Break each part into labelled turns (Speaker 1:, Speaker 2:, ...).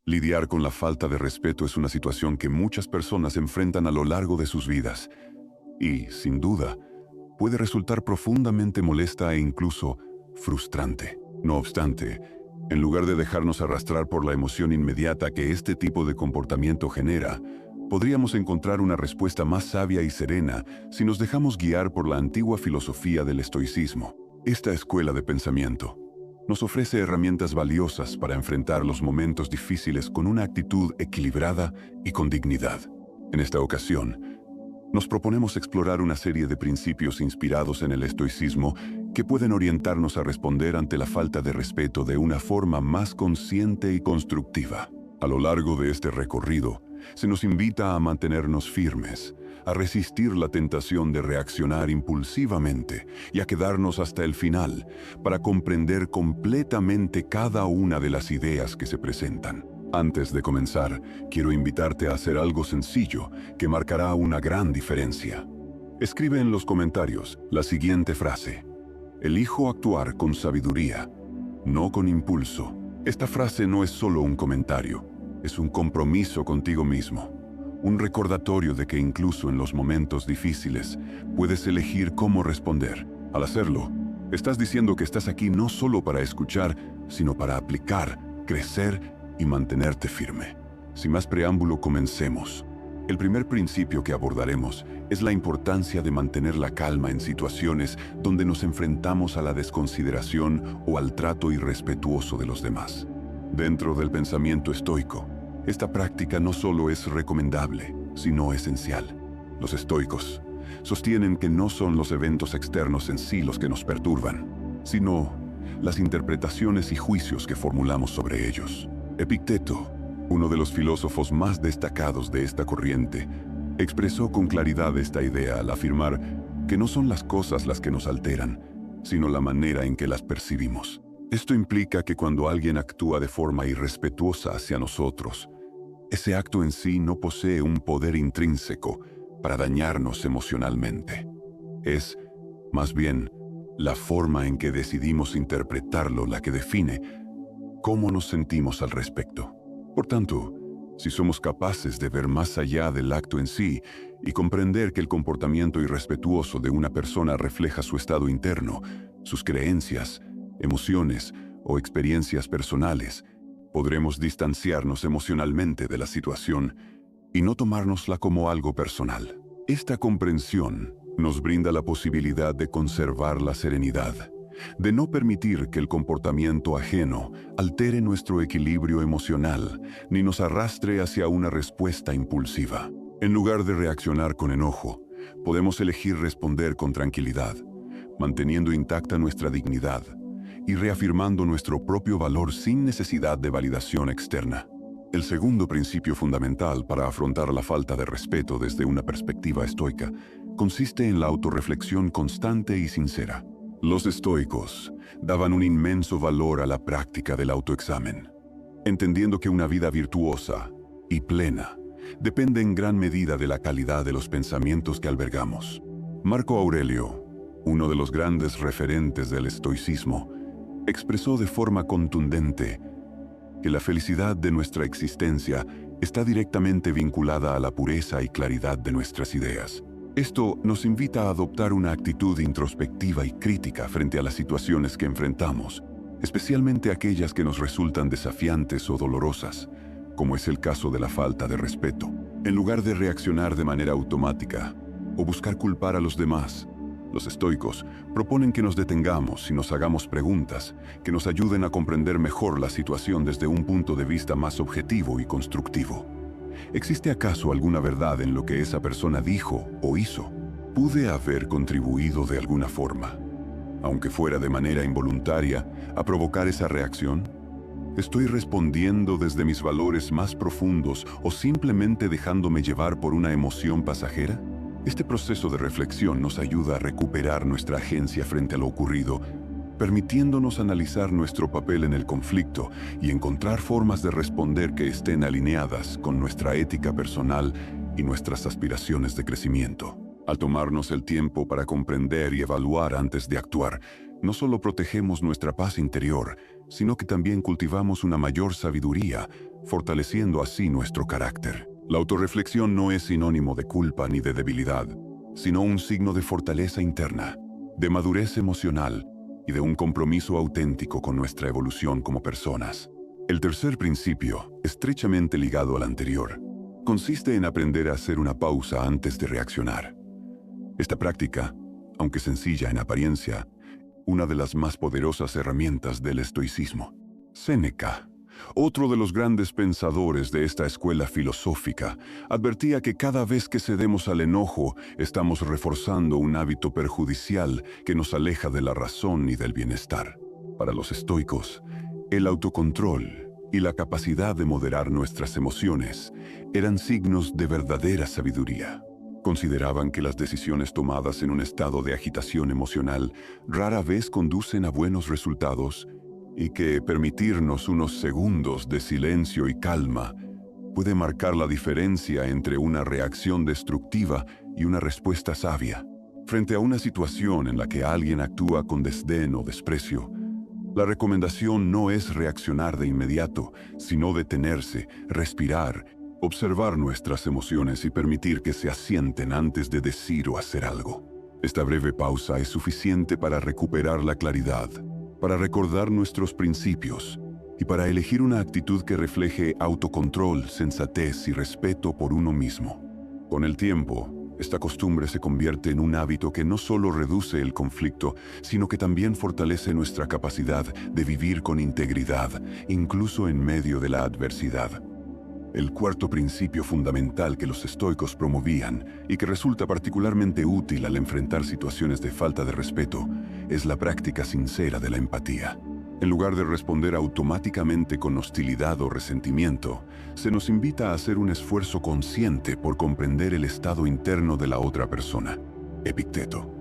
Speaker 1: Lidiar con la falta de respeto es una situación que muchas personas enfrentan a lo largo de sus vidas y, sin duda, puede resultar profundamente molesta e incluso frustrante. No obstante, en lugar de dejarnos arrastrar por la emoción inmediata que este tipo de comportamiento genera, podríamos encontrar una respuesta más sabia y serena si nos dejamos guiar por la antigua filosofía del estoicismo. Esta escuela de pensamiento nos ofrece herramientas valiosas para enfrentar los momentos difíciles con una actitud equilibrada y con dignidad. En esta ocasión, nos proponemos explorar una serie de principios inspirados en el estoicismo que pueden orientarnos a responder ante la falta de respeto de una forma más consciente y constructiva. A lo largo de este recorrido, se nos invita a mantenernos firmes, a resistir la tentación de reaccionar impulsivamente y a quedarnos hasta el final para comprender completamente cada una de las ideas que se presentan. Antes de comenzar, quiero invitarte a hacer algo sencillo que marcará una gran diferencia. Escribe en los comentarios la siguiente frase: elijo actuar con sabiduría, no con impulso. Esta frase no es solo un comentario, es un compromiso contigo mismo, un recordatorio de que incluso en los momentos difíciles puedes elegir cómo responder. Al hacerlo, estás diciendo que estás aquí no solo para escuchar, sino para aplicar, crecer y mantenerte firme. Sin más preámbulo, comencemos. El primer principio que abordaremos es la importancia de mantener la calma en situaciones donde nos enfrentamos a la desconsideración o al trato irrespetuoso de los demás. Dentro del pensamiento estoico, esta práctica no solo es recomendable, sino esencial. Los estoicos sostienen que no son los eventos externos en sí los que nos perturban, sino las interpretaciones y juicios que formulamos sobre ellos. Epicteto, uno de los filósofos más destacados de esta corriente, expresó con claridad esta idea al afirmar que no son las cosas las que nos alteran, sino la manera en que las percibimos. Esto implica que cuando alguien actúa de forma irrespetuosa hacia nosotros, ese acto en sí no posee un poder intrínseco para dañarnos emocionalmente. Es, más bien, la forma en que decidimos interpretarlo la que define cómo nos sentimos al respecto. Por tanto, si somos capaces de ver más allá del acto en sí y comprender que el comportamiento irrespetuoso de una persona refleja su estado interno, sus creencias, emociones o experiencias personales, podremos distanciarnos emocionalmente de la situación y no tomárnosla como algo personal. Esta comprensión nos brinda la posibilidad de conservar la serenidad, de no permitir que el comportamiento ajeno altere nuestro equilibrio emocional ni nos arrastre hacia una respuesta impulsiva. En lugar de reaccionar con enojo, podemos elegir responder con tranquilidad, manteniendo intacta nuestra dignidad y reafirmando nuestro propio valor sin necesidad de validación externa. El segundo principio fundamental para afrontar la falta de respeto desde una perspectiva estoica consiste en la autorreflexión constante y sincera. Los estoicos daban un inmenso valor a la práctica del autoexamen, entendiendo que una vida virtuosa y plena depende en gran medida de la calidad de los pensamientos que albergamos. Marco Aurelio, uno de los grandes referentes del estoicismo, expresó de forma contundente que la felicidad de nuestra existencia está directamente vinculada a la pureza y claridad de nuestras ideas. Esto nos invita a adoptar una actitud introspectiva y crítica frente a las situaciones que enfrentamos, especialmente aquellas que nos resultan desafiantes o dolorosas, como es el caso de la falta de respeto. En lugar de reaccionar de manera automática o buscar culpar a los demás, los estoicos proponen que nos detengamos y nos hagamos preguntas que nos ayuden a comprender mejor la situación desde un punto de vista más objetivo y constructivo. ¿Existe acaso alguna verdad en lo que esa persona dijo o hizo? ¿Pude haber contribuido de alguna forma, aunque fuera de manera involuntaria, a provocar esa reacción? ¿Estoy respondiendo desde mis valores más profundos o simplemente dejándome llevar por una emoción pasajera? Este proceso de reflexión nos ayuda a recuperar nuestra agencia frente a lo ocurrido, permitiéndonos analizar nuestro papel en el conflicto y encontrar formas de responder que estén alineadas con nuestra ética personal y nuestras aspiraciones de crecimiento. Al tomarnos el tiempo para comprender y evaluar antes de actuar, no solo protegemos nuestra paz interior, sino que también cultivamos una mayor sabiduría fortaleciendo así nuestro carácter. La autorreflexión no es sinónimo de culpa ni de debilidad, sino un signo de fortaleza interna, de madurez emocional y de un compromiso auténtico con nuestra evolución como personas. El tercer principio, estrechamente ligado al anterior, consiste en aprender a hacer una pausa antes de reaccionar. Esta práctica, aunque sencilla en apariencia, una de las más poderosas herramientas del estoicismo. Séneca, otro de los grandes pensadores de esta escuela filosófica, advertía que cada vez que cedemos al enojo, estamos reforzando un hábito perjudicial que nos aleja de la razón y del bienestar. Para los estoicos, el autocontrol y la capacidad de moderar nuestras emociones eran signos de verdadera sabiduría. Consideraban que las decisiones tomadas en un estado de agitación emocional rara vez conducen a buenos resultados y que permitirnos unos segundos de silencio y calma puede marcar la diferencia entre una reacción destructiva y una respuesta sabia. Frente a una situación en la que alguien actúa con desdén o desprecio, la recomendación no es reaccionar de inmediato, sino detenerse, respirar, observar nuestras emociones y permitir que se asienten antes de decir o hacer algo. Esta breve pausa es suficiente para recuperar la claridad, para recordar nuestros principios y para elegir una actitud que refleje autocontrol, sensatez y respeto por uno mismo. Con el tiempo, esta costumbre se convierte en un hábito que no solo reduce el conflicto, sino que también fortalece nuestra capacidad de vivir con integridad, incluso en medio de la adversidad. El cuarto principio fundamental que los estoicos promovían y que resulta particularmente útil al enfrentar situaciones de falta de respeto es la práctica sincera de la empatía. En lugar de responder automáticamente con hostilidad o resentimiento, se nos invita a hacer un esfuerzo consciente por comprender el estado interno de la otra persona. Epicteto,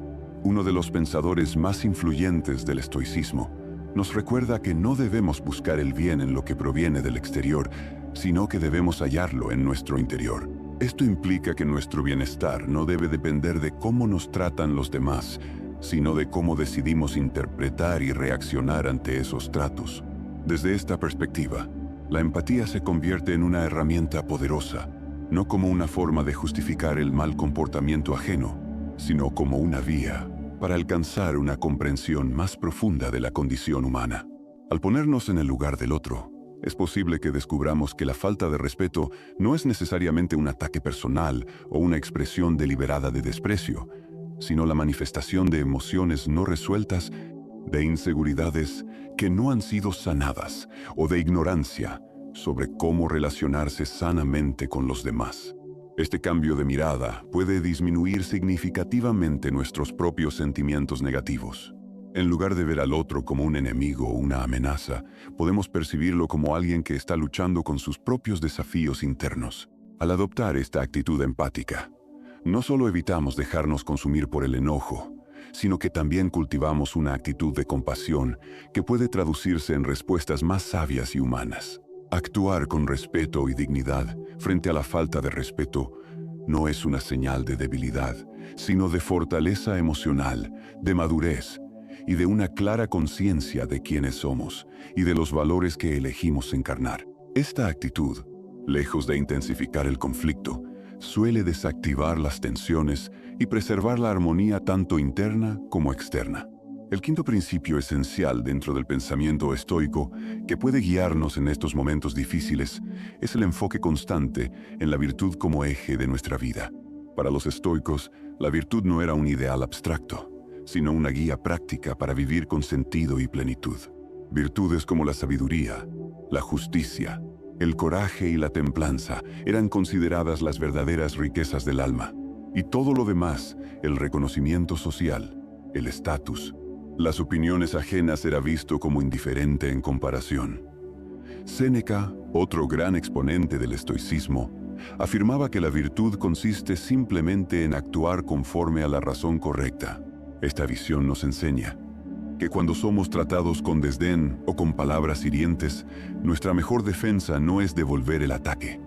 Speaker 1: uno de los pensadores más influyentes del estoicismo, nos recuerda que no debemos buscar el bien en lo que proviene del exterior, sino que debemos hallarlo en nuestro interior. Esto implica que nuestro bienestar no debe depender de cómo nos tratan los demás, sino de cómo decidimos interpretar y reaccionar ante esos tratos. Desde esta perspectiva, la empatía se convierte en una herramienta poderosa, no como una forma de justificar el mal comportamiento ajeno, sino como una vía para alcanzar una comprensión más profunda de la condición humana. Al ponernos en el lugar del otro, es posible que descubramos que la falta de respeto no es necesariamente un ataque personal o una expresión deliberada de desprecio, sino la manifestación de emociones no resueltas, de inseguridades que no han sido sanadas o de ignorancia sobre cómo relacionarse sanamente con los demás. Este cambio de mirada puede disminuir significativamente nuestros propios sentimientos negativos. En lugar de ver al otro como un enemigo o una amenaza, podemos percibirlo como alguien que está luchando con sus propios desafíos internos. Al adoptar esta actitud empática, no solo evitamos dejarnos consumir por el enojo, sino que también cultivamos una actitud de compasión que puede traducirse en respuestas más sabias y humanas. Actuar con respeto y dignidad frente a la falta de respeto no es una señal de debilidad, sino de fortaleza emocional, de madurez y de una clara conciencia de quiénes somos y de los valores que elegimos encarnar. Esta actitud, lejos de intensificar el conflicto, suele desactivar las tensiones y preservar la armonía tanto interna como externa. El quinto principio esencial dentro del pensamiento estoico que puede guiarnos en estos momentos difíciles es el enfoque constante en la virtud como eje de nuestra vida. Para los estoicos, la virtud no era un ideal abstracto, sino una guía práctica para vivir con sentido y plenitud. Virtudes como la sabiduría, la justicia, el coraje y la templanza eran consideradas las verdaderas riquezas del alma, y todo lo demás, el reconocimiento social, el estatus, las opiniones ajenas era visto como indiferente en comparación. Séneca, otro gran exponente del estoicismo, afirmaba que la virtud consiste simplemente en actuar conforme a la razón correcta. Esta visión nos enseña que cuando somos tratados con desdén o con palabras hirientes, nuestra mejor defensa no es devolver el ataque,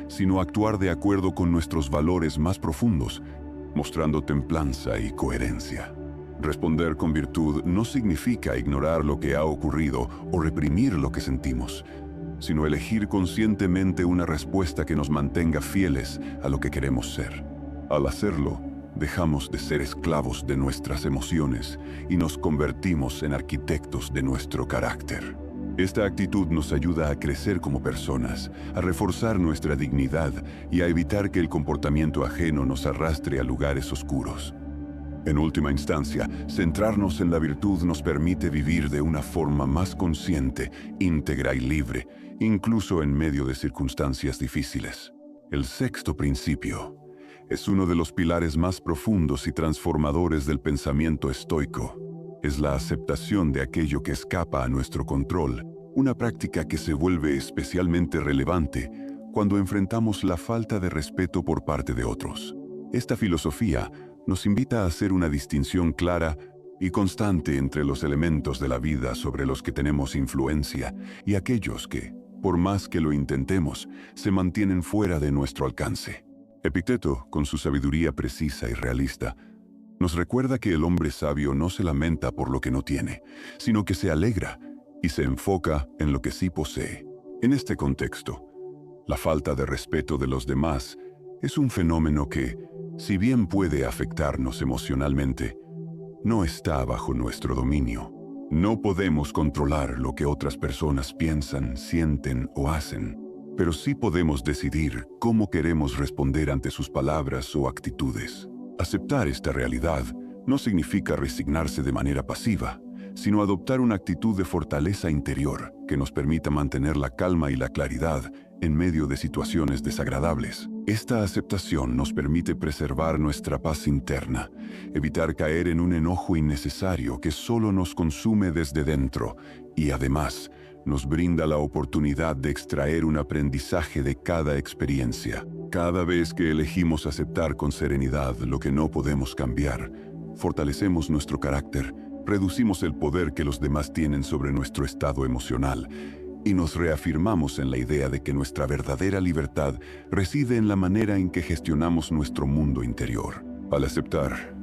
Speaker 1: sino actuar de acuerdo con nuestros valores más profundos, mostrando templanza y coherencia. Responder con virtud no significa ignorar lo que ha ocurrido o reprimir lo que sentimos, sino elegir conscientemente una respuesta que nos mantenga fieles a lo que queremos ser. Al hacerlo, dejamos de ser esclavos de nuestras emociones y nos convertimos en arquitectos de nuestro carácter. Esta actitud nos ayuda a crecer como personas, a reforzar nuestra dignidad y a evitar que el comportamiento ajeno nos arrastre a lugares oscuros. En última instancia, centrarnos en la virtud nos permite vivir de una forma más consciente, íntegra y libre, incluso en medio de circunstancias difíciles. El sexto principio es uno de los pilares más profundos y transformadores del pensamiento estoico. Es la aceptación de aquello que escapa a nuestro control, una práctica que se vuelve especialmente relevante cuando enfrentamos la falta de respeto por parte de otros. Esta filosofía nos invita a hacer una distinción clara y constante entre los elementos de la vida sobre los que tenemos influencia y aquellos que, por más que lo intentemos, se mantienen fuera de nuestro alcance. Epicteto, con su sabiduría precisa y realista, nos recuerda que el hombre sabio no se lamenta por lo que no tiene, sino que se alegra y se enfoca en lo que sí posee. En este contexto, la falta de respeto de los demás es un fenómeno que, si bien puede afectarnos emocionalmente, no está bajo nuestro dominio. No podemos controlar lo que otras personas piensan, sienten o hacen, pero sí podemos decidir cómo queremos responder ante sus palabras o actitudes. Aceptar esta realidad no significa resignarse de manera pasiva, sino adoptar una actitud de fortaleza interior que nos permita mantener la calma y la claridad en medio de situaciones desagradables. Esta aceptación nos permite preservar nuestra paz interna, evitar caer en un enojo innecesario que solo nos consume desde dentro y además nos brinda la oportunidad de extraer un aprendizaje de cada experiencia. Cada vez que elegimos aceptar con serenidad lo que no podemos cambiar, fortalecemos nuestro carácter, reducimos el poder que los demás tienen sobre nuestro estado emocional y nos reafirmamos en la idea de que nuestra verdadera libertad reside en la manera en que gestionamos nuestro mundo interior. Al aceptar,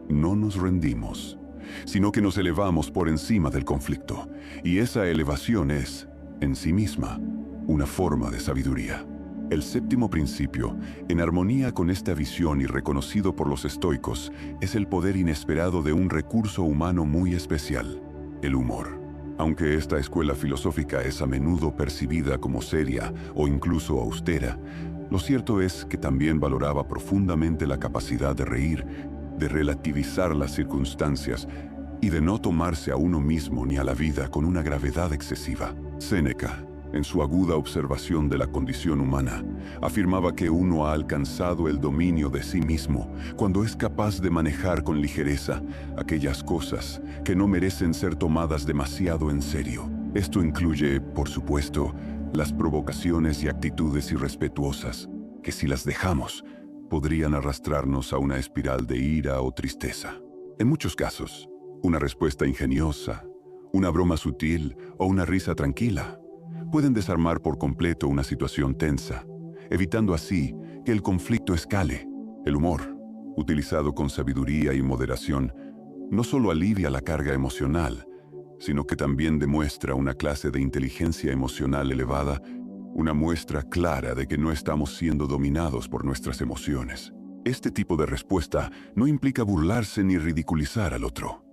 Speaker 1: no nos rendimos, sino que nos elevamos por encima del conflicto, y esa elevación es, en sí misma, una forma de sabiduría. El séptimo principio, en armonía con esta visión y reconocido por los estoicos, es el poder inesperado de un recurso humano muy especial, el humor. Aunque esta escuela filosófica es a menudo percibida como seria o incluso austera, lo cierto es que también valoraba profundamente la capacidad de reír, de relativizar las circunstancias y de no tomarse a uno mismo ni a la vida con una gravedad excesiva. Séneca, en su aguda observación de la condición humana, afirmaba que uno ha alcanzado el dominio de sí mismo cuando es capaz de manejar con ligereza aquellas cosas que no merecen ser tomadas demasiado en serio. Esto incluye, por supuesto, las provocaciones y actitudes irrespetuosas, que si las dejamos, podrían arrastrarnos a una espiral de ira o tristeza. En muchos casos, una respuesta ingeniosa, una broma sutil o una risa tranquila pueden desarmar por completo una situación tensa, evitando así que el conflicto escale. El humor, utilizado con sabiduría y moderación, no solo alivia la carga emocional, sino que también demuestra una clase de inteligencia emocional elevada, una muestra clara de que no estamos siendo dominados por nuestras emociones. Este tipo de respuesta no implica burlarse ni ridiculizar al otro,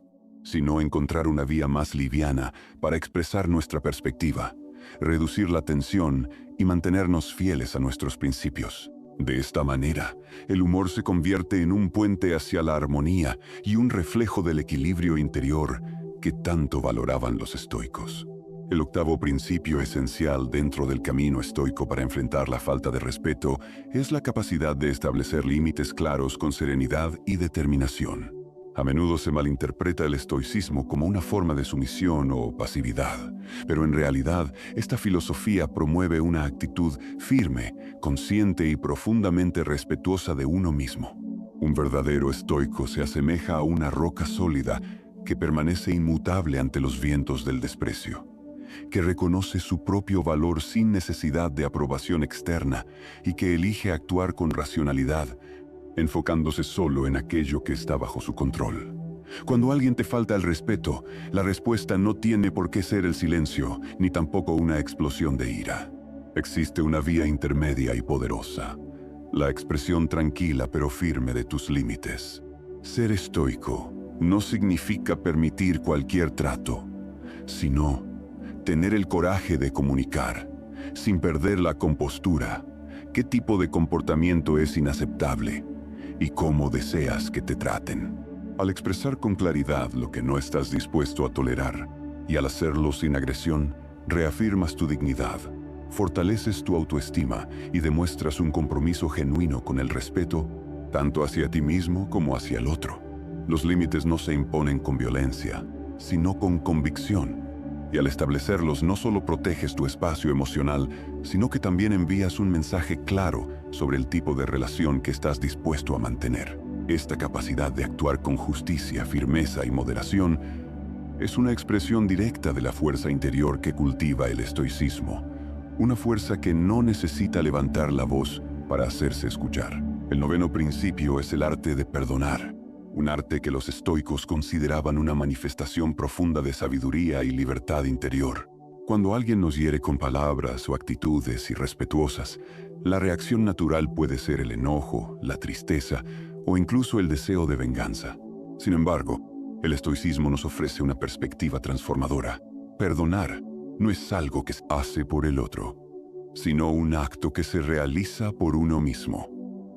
Speaker 1: sino encontrar una vía más liviana para expresar nuestra perspectiva, reducir la tensión y mantenernos fieles a nuestros principios. De esta manera, el humor se convierte en un puente hacia la armonía y un reflejo del equilibrio interior que tanto valoraban los estoicos. El octavo principio esencial dentro del camino estoico para enfrentar la falta de respeto es la capacidad de establecer límites claros con serenidad y determinación. A menudo se malinterpreta el estoicismo como una forma de sumisión o pasividad, pero en realidad esta filosofía promueve una actitud firme, consciente y profundamente respetuosa de uno mismo. Un verdadero estoico se asemeja a una roca sólida que permanece inmutable ante los vientos del desprecio, que reconoce su propio valor sin necesidad de aprobación externa y que elige actuar con racionalidad, enfocándose solo en aquello que está bajo su control. Cuando alguien te falta el respeto, la respuesta no tiene por qué ser el silencio, ni tampoco una explosión de ira. Existe una vía intermedia y poderosa, la expresión tranquila pero firme de tus límites. Ser estoico no significa permitir cualquier trato, sino tener el coraje de comunicar, sin perder la compostura, qué tipo de comportamiento es inaceptable y cómo deseas que te traten. Al expresar con claridad lo que no estás dispuesto a tolerar, y al hacerlo sin agresión, reafirmas tu dignidad, fortaleces tu autoestima y demuestras un compromiso genuino con el respeto, tanto hacia ti mismo como hacia el otro. Los límites no se imponen con violencia, sino con convicción. Y al establecerlos no solo proteges tu espacio emocional, sino que también envías un mensaje claro sobre el tipo de relación que estás dispuesto a mantener. Esta capacidad de actuar con justicia, firmeza y moderación es una expresión directa de la fuerza interior que cultiva el estoicismo, una fuerza que no necesita levantar la voz para hacerse escuchar. El noveno principio es el arte de perdonar, un arte que los estoicos consideraban una manifestación profunda de sabiduría y libertad interior. Cuando alguien nos hiere con palabras o actitudes irrespetuosas, la reacción natural puede ser el enojo, la tristeza o incluso el deseo de venganza. Sin embargo, el estoicismo nos ofrece una perspectiva transformadora. Perdonar no es algo que se hace por el otro, sino un acto que se realiza por uno mismo.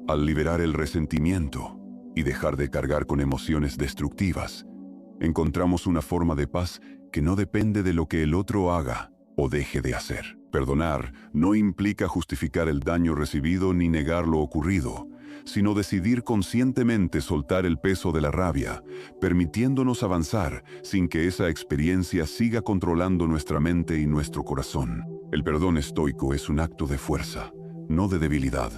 Speaker 1: Al liberar el resentimiento y dejar de cargar con emociones destructivas, encontramos una forma de paz que no depende de lo que el otro haga o deje de hacer. Perdonar no implica justificar el daño recibido ni negar lo ocurrido, sino decidir conscientemente soltar el peso de la rabia, permitiéndonos avanzar sin que esa experiencia siga controlando nuestra mente y nuestro corazón. El perdón estoico es un acto de fuerza, no de debilidad.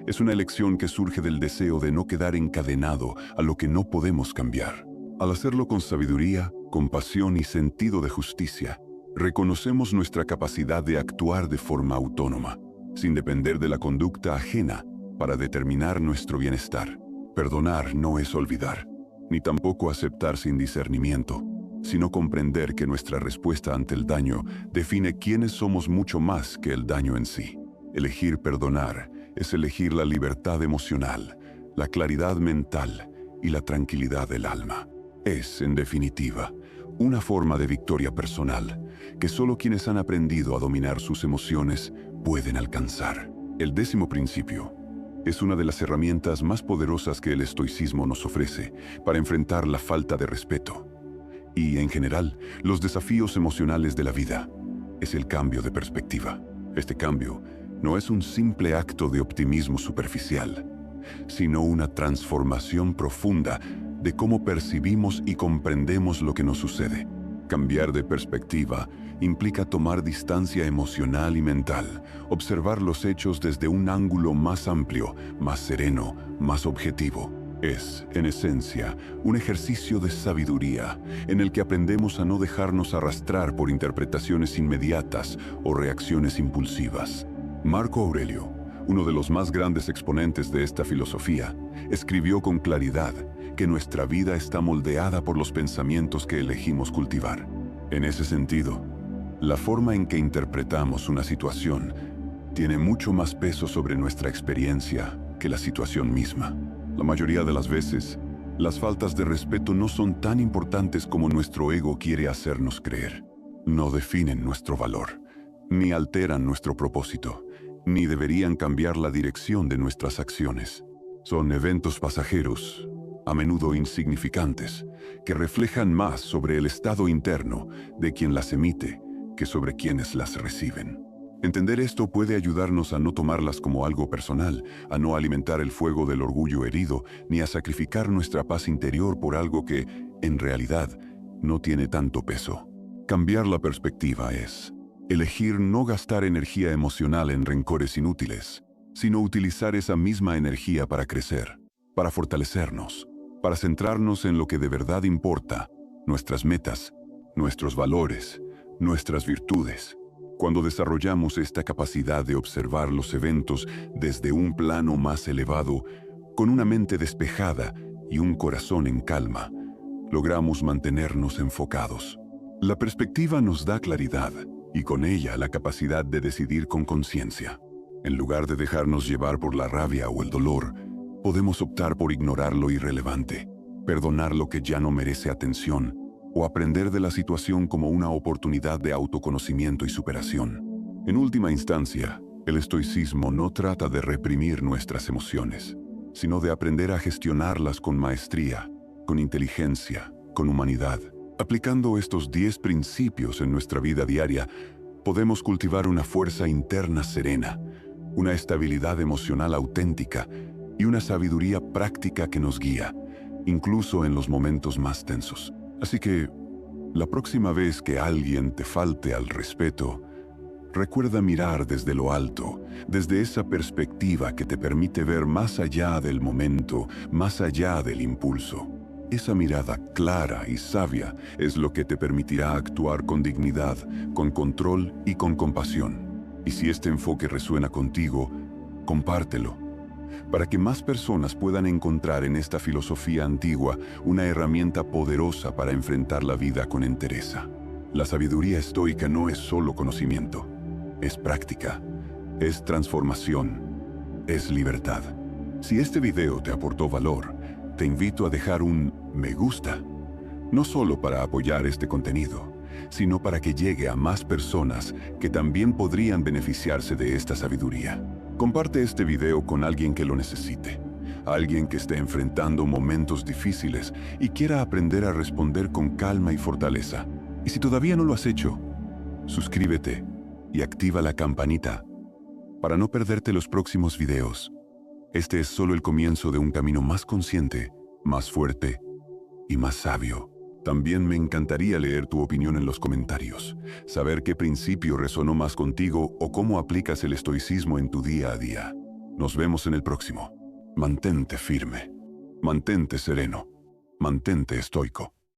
Speaker 1: Es una elección que surge del deseo de no quedar encadenado a lo que no podemos cambiar. Al hacerlo con sabiduría, compasión y sentido de justicia, reconocemos nuestra capacidad de actuar de forma autónoma, sin depender de la conducta ajena, para determinar nuestro bienestar. Perdonar no es olvidar, ni tampoco aceptar sin discernimiento, sino comprender que nuestra respuesta ante el daño define quiénes somos mucho más que el daño en sí. Elegir perdonar es elegir la libertad emocional, la claridad mental y la tranquilidad del alma. Es, en definitiva, una forma de victoria personal que solo quienes han aprendido a dominar sus emociones pueden alcanzar. El 10º principio es una de las herramientas más poderosas que el estoicismo nos ofrece para enfrentar la falta de respeto y, en general, los desafíos emocionales de la vida. Es el cambio de perspectiva. Este cambio no es un simple acto de optimismo superficial, sino una transformación profunda de cómo percibimos y comprendemos lo que nos sucede. Cambiar de perspectiva implica tomar distancia emocional y mental, observar los hechos desde un ángulo más amplio, más sereno, más objetivo. Es, en esencia, un ejercicio de sabiduría en el que aprendemos a no dejarnos arrastrar por interpretaciones inmediatas o reacciones impulsivas. Marco Aurelio, uno de los más grandes exponentes de esta filosofía, escribió con claridad que nuestra vida está moldeada por los pensamientos que elegimos cultivar. En ese sentido, la forma en que interpretamos una situación tiene mucho más peso sobre nuestra experiencia que la situación misma. La mayoría de las veces, las faltas de respeto no son tan importantes como nuestro ego quiere hacernos creer. No definen nuestro valor, ni alteran nuestro propósito, ni deberían cambiar la dirección de nuestras acciones. Son eventos pasajeros, a menudo insignificantes, que reflejan más sobre el estado interno de quien las emite que sobre quienes las reciben. Entender esto puede ayudarnos a no tomarlas como algo personal, a no alimentar el fuego del orgullo herido, ni a sacrificar nuestra paz interior por algo que, en realidad, no tiene tanto peso. Cambiar la perspectiva es elegir no gastar energía emocional en rencores inútiles, sino utilizar esa misma energía para crecer, para fortalecernos, para centrarnos en lo que de verdad importa, nuestras metas, nuestros valores, nuestras virtudes. Cuando desarrollamos esta capacidad de observar los eventos desde un plano más elevado, con una mente despejada y un corazón en calma, logramos mantenernos enfocados. La perspectiva nos da claridad y con ella la capacidad de decidir con conciencia. En lugar de dejarnos llevar por la rabia o el dolor, podemos optar por ignorar lo irrelevante, perdonar lo que ya no merece atención o aprender de la situación como una oportunidad de autoconocimiento y superación. En última instancia, el estoicismo no trata de reprimir nuestras emociones, sino de aprender a gestionarlas con maestría, con inteligencia, con humanidad. Aplicando estos 10 principios en nuestra vida diaria, podemos cultivar una fuerza interna serena, una estabilidad emocional auténtica y una sabiduría práctica que nos guía, incluso en los momentos más tensos. Así que, la próxima vez que alguien te falte al respeto, recuerda mirar desde lo alto, desde esa perspectiva que te permite ver más allá del momento, más allá del impulso. Esa mirada clara y sabia es lo que te permitirá actuar con dignidad, con control y con compasión. Y si este enfoque resuena contigo, compártelo, para que más personas puedan encontrar en esta filosofía antigua una herramienta poderosa para enfrentar la vida con entereza. La sabiduría estoica no es solo conocimiento, es práctica, es transformación, es libertad. Si este video te aportó valor, te invito a dejar un me gusta, no solo para apoyar este contenido, sino para que llegue a más personas que también podrían beneficiarse de esta sabiduría. Comparte este video con alguien que lo necesite, alguien que esté enfrentando momentos difíciles y quiera aprender a responder con calma y fortaleza. Y si todavía no lo has hecho, suscríbete y activa la campanita para no perderte los próximos videos. Este es solo el comienzo de un camino más consciente, más fuerte y más sabio. También me encantaría leer tu opinión en los comentarios, saber qué principio resonó más contigo o cómo aplicas el estoicismo en tu día a día. Nos vemos en el próximo. Mantente firme, mantente sereno, mantente estoico.